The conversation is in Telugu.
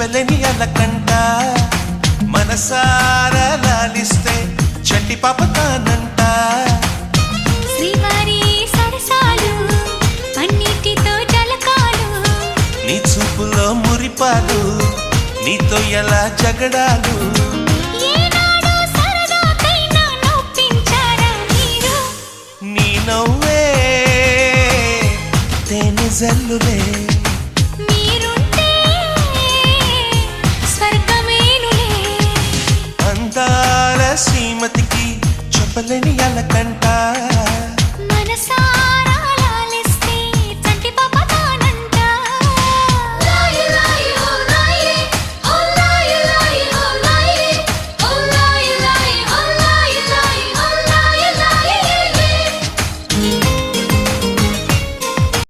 చెప్పలేని అలకంట మనసారా లాలిస్తే చట్టి పాప తానంట శ్రీవారి సరసాలు అన్నిటితో జలకాలు నీ చూపులో మురిపాలు నీతో ఎలా జగడాలు ఏనాడు సరదాకైనా నొప్పించారా మీరు నీ నవ్వే తేనె జల్లులే మీరుంటే స్వర్గమేనులే అందాల శ్రీమతికి చెప్పలేని అలకంట మనసా